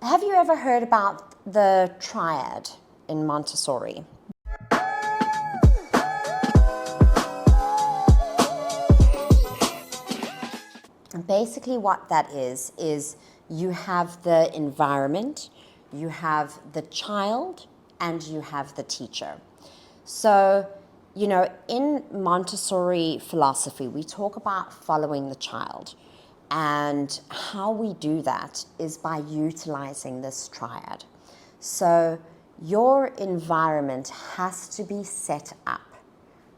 Have you ever heard about the triad in Montessori? And basically what that is you have the environment, you have the child, and you have the teacher. So, you know, in Montessori philosophy, we talk about following the child. And how we do that is by utilizing this triad. So your environment has to be set up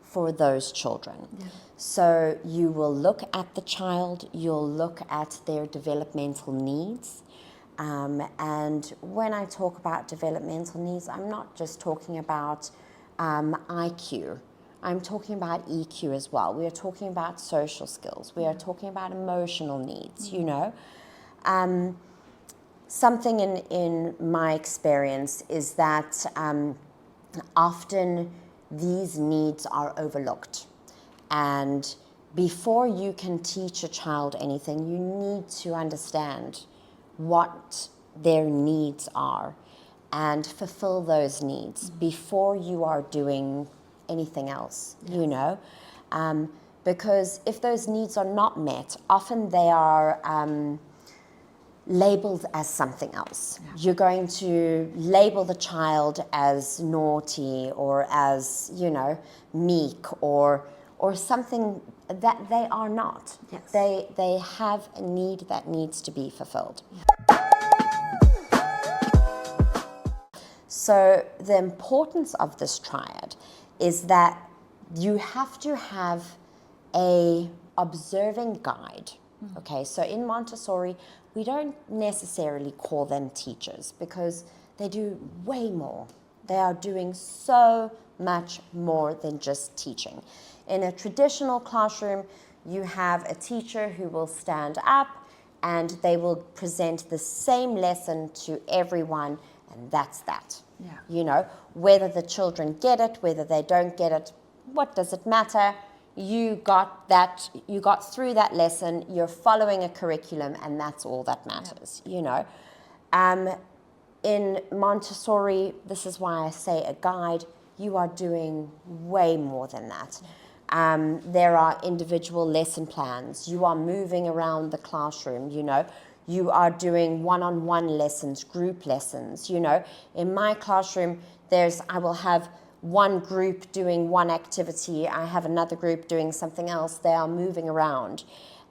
for those children. Yeah. So you will look at the child, you'll look at their developmental needs. And when I talk about developmental needs, I'm not just talking about IQ. I'm talking about EQ as well. We are talking about social skills. We are talking about emotional needs, you know. Something in my experience is that often these needs are overlooked. And before you can teach a child anything, you need to understand what their needs are and fulfill those needs before you are doing anything else, you know. Because if those needs are not met, often they are labeled as something else. Yeah. You're going to label the child as naughty or as, you know, meek or something that they are not. Yes. They have a need that needs to be fulfilled. Yeah. So the importance of this triad is that you have to have a observing guide. Okay, so in Montessori, we don't necessarily call them teachers because they do way more. They are doing so much more than just teaching. In a traditional classroom, you have a teacher who will stand up and they will present the same lesson to everyone, and that's that. Yeah. You know, whether the children get it, whether they don't get it, what does it matter? You got that, you got through that lesson, you're following a curriculum, and that's all that matters, you know. In Montessori, this is why I say a guide, you are doing way more than that. There are individual lesson plans. You are moving around the classroom, you know. You are doing one-on-one lessons, group lessons, you know. In my classroom, I will have one group doing one activity, I have another group doing something else. They are moving around.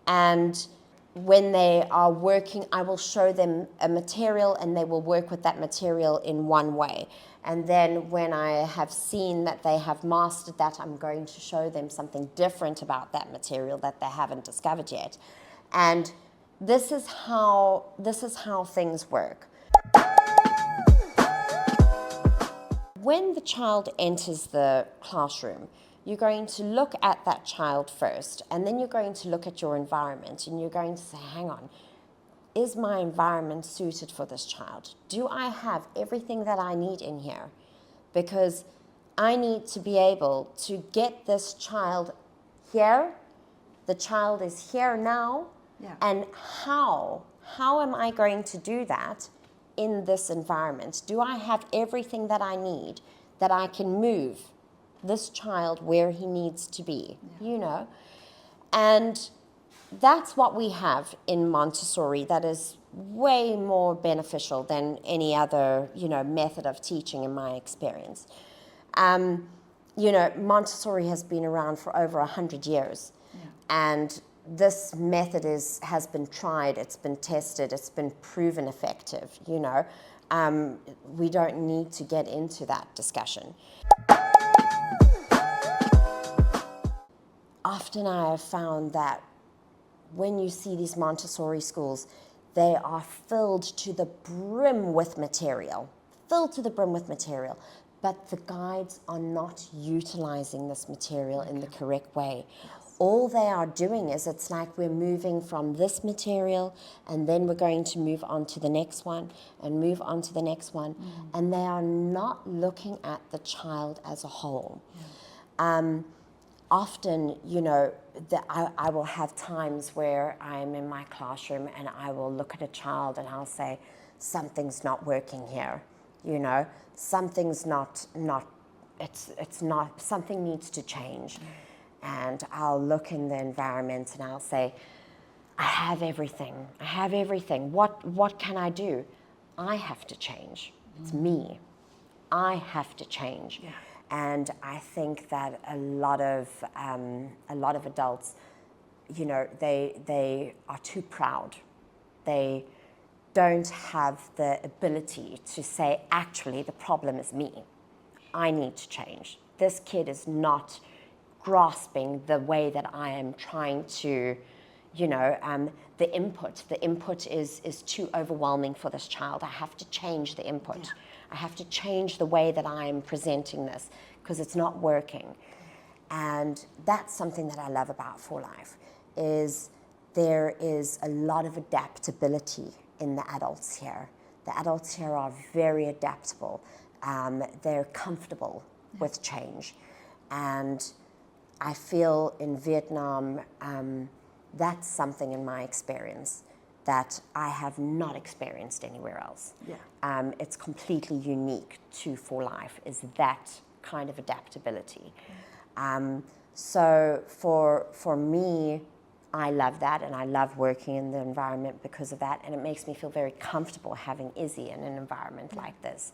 And when they are working, I will show them a material and they will work with that material in one way. And then when I have seen that they have mastered that, I'm going to show them something different about that material that they haven't discovered yet. And this is how things work. When the child enters the classroom, you're going to look at that child first, and then you're going to look at your environment, and you're going to say, hang on, is my environment suited for this child? Do I have everything that I need in here? Because I need to be able to get this child here. The child is here now, and how am I going to do that in this environment? Do I have everything that I need that I can move this child where he needs to be, you know? And that's what we have in Montessori that is way more beneficial than any other, you know, method of teaching in my experience. You know, Montessori has been around for over 100 years. And this method has been tried, it's been tested, it's been proven effective, you know. We don't need to get into that discussion. Often I have found that when you see these Montessori schools, they are filled to the brim with material, but the guides are not utilizing this material in the correct way. All they are doing is, it's like we're moving from this material and then we're going to move on to the next one and move on to the next one. And they are not looking at the child as a whole. Often, you know, I will have times where I'm in my classroom and I will look at a child and I'll say, something's not working here, you know, something's not it's not, something needs to change. And I'll look in the environment and I'll say, I have everything. What can I do? I have to change. It's me. I have to change. Yeah. And I think that a lot of adults, you know, they are too proud. They don't have the ability to say, actually, the problem is me. I need to change. This kid is not grasping the way that I am trying to, you know, the input is too overwhelming for this child. I have to change the input. Yeah. I have to change the way that I am presenting this because it's not working. And that's something that I love about For Life, is there is a lot of adaptability in the adults here. The adults here are very adaptable. They're comfortable with change. And I feel in Vietnam, that's something in my experience that I have not experienced anywhere else. Yeah. It's completely unique to For Life, is that kind of adaptability. So for me, I love that, and I love working in the environment because of that, and it makes me feel very comfortable having Izzy in an environment like this.